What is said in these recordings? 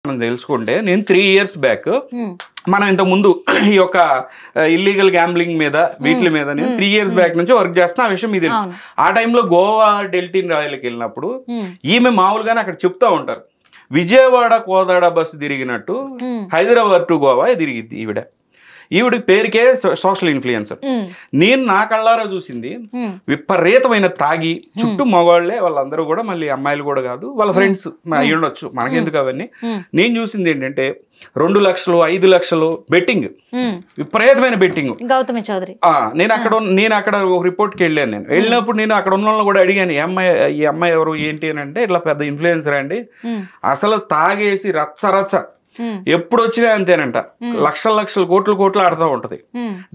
మనం తెలుసుకుంటే నేను 3 years బ్యాక్ మనం ఇంత ముందు ఈ యొక్క ఇల్లీగల్ గ్యాంబ్లింగ్ మీద వీటి మీద నేను 3 years బ్యాక్ నుంచి వర్క్ చేస్తున్నా. ఆ విషయం మీకు తెలుసు. ఆ టైంలో గోవా డెల్టిన్ రాయల్కి వెళ్ళినప్పుడు ఈమె మామూలుగానే అక్కడ చెప్తా ఉంటారు, విజయవాడ కోదాడ బస్సు తిరిగినట్టు హైదరాబాద్ టు గోవా తిరిగిద్ది ఈవిడికి పేరుకే సోషల్ ఇన్ఫ్లుయెన్సర్. నేను నా కళ్ళారా చూసింది విపరీతమైన తాగి చుట్టూ మగవాళ్లే వాళ్ళందరూ కూడా, మళ్ళీ అమ్మాయిలు కూడా కాదు, వాళ్ళ ఫ్రెండ్స్ అయ్యి ఉండొచ్చు, మనకెందుకు అవన్నీ. నేను చూసింది ఏంటంటే 2 లక్షలు 5 లక్షలు బెట్టింగ్, విపరీతమైన బెట్టింగ్. గౌతమి చౌదరి నేను అక్కడ ఒక రిపోర్ట్కి వెళ్ళాను. నేను వెళ్ళినప్పుడు నేను అక్కడ ఉన్న వాళ్ళని కూడా అడిగాను, ఈ అమ్మాయి ఎవరు ఏంటి అని అంటే, ఇట్లా పెద్ద ఇన్ఫ్లుయెన్సర్ అండి, అసలు తాగేసి రచ్చ ఎప్పుడు వచ్చినా అంతేనంట, లక్షల కోట్లు ఆడుతూ ఉంటది.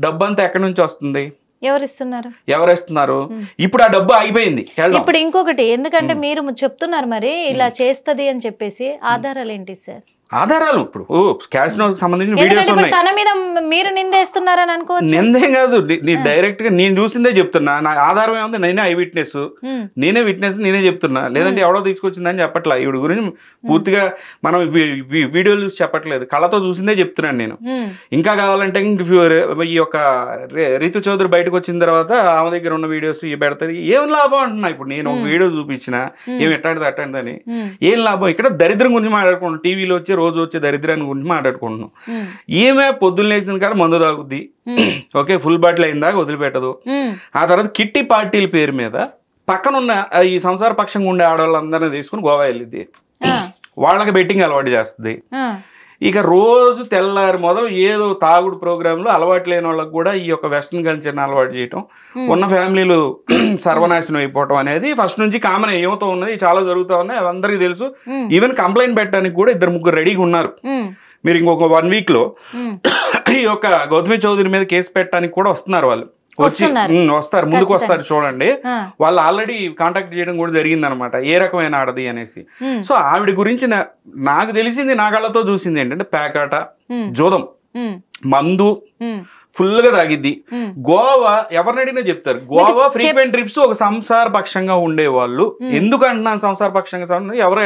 డబ్బంతా ఎక్కడి నుంచి వస్తుంది, ఎవరిస్తున్నారు? ఇప్పుడు ఆ డబ్బు ఆగిపోయింది. ఇప్పుడు ఇంకొకటి, ఎందుకంటే మీరు చెప్తున్నారు మరి ఇలా చేస్తది అని చెప్పేసి, ఆధారాలు ఏంటి సార్? ఆధారాలు ఇప్పుడు క్యాసినోకి సంబంధించిన వీడియోస్ ఉన్నాయి. తన మీద మీరు నిందేస్తున్నారని అనుకోవచ్చు. నిందేం కాదు, డైరెక్ట్ గా నేను చూసిందే చెప్తున్నా. నా ఆధారం ఏముంది, నేనే ఐ విట్నెస్, నేనే చెప్తున్నా. లేదంటే ఎవడో తీసుకొచ్చిందని చెప్పట్లా. ఈవిడ గురించి పూర్తిగా మనం వీడియోలు చూసి చెప్పట్లేదు, కళ్ళతో చూసిందే చెప్తున్నాను నేను. ఇంకా కావాలంటే ఈ యొక్క రితు చౌదరి బయటకు వచ్చిన తర్వాత ఆమె దగ్గర ఉన్న వీడియోస్ పెడతారు, ఏం లాభం అంటున్నా. ఇప్పుడు నేను ఒక వీడియో చూపించిన, ఏమి ఎట్టాడిది అట్టండి, ఏం లాభం? ఇక్కడ దరిద్రం గురించి మాట్లాడుకుంటాం, టీవీలో వచ్చి రోజు వచ్చే దరిద్రాన్ని గురించి మాట్లాడుకుంటున్నాం. ఈమె పొద్దున్న లేచిన కాడ మందు తాగుద్ది, ఓకే, ఫుల్ బాటిల్ అయిన దాకా వదిలిపెట్టదు. ఆ తర్వాత కిట్టి పార్టీల పేరు మీద పక్కనున్న ఈ సంసార పక్షంగా ఉండే ఆడవాళ్ళందరినీ తీసుకుని గోవా వెళ్ళిద్ది, వాళ్ళకి బెట్టింగ్ అలవాటు చేస్తుంది. ఇక రోజు తెల్లారి మొదలు ఏదో తాగుడు ప్రోగ్రాంలు అలవాటు లేని వాళ్ళకి కూడా ఈ యొక్క వెస్ట్రన్ కల్చర్ని అలవాటు చేయటం, ఉన్న ఫ్యామిలీలు సర్వనాశనం అయిపోవటం అనేది ఫస్ట్ నుంచి కామన్ ఏమవుతూ ఉన్నది, చాలా జరుగుతూ ఉన్నాయి, అందరికీ తెలుసు. ఈవెన్ కంప్లైంట్ పెట్టడానికి కూడా 2-3 రెడీగా ఉన్నారు. మీరు ఇంకొక 1 week లో ఈ యొక్క గౌతమి చౌదరి మీద కేసు పెట్టడానికి కూడా వస్తున్నారు. వాళ్ళు వస్తారు, ముందుకు వస్తారు, చూడండి. వాళ్ళు ఆల్రెడీ కాంటాక్ట్ చేయడం కూడా జరిగింది అనమాట, ఏ రకమైన ఆడది అనేసి. సో ఆవిడ గురించి నాకు తెలిసింది, నా కళ్ళతో చూసింది ఏంటంటే పేకాట, జోదం, మందు ఫుల్ గా తాగిద్ది. గోవా ఎవరిని అడిగినా చెప్తారు, గోవా ఫ్రీక్వెంట్ ట్రిప్స్ ఒక సంసార పక్షంగా ఉండేవాళ్ళు. ఎందుకంటున్నాను సంసార పక్షంగా, ఎవరు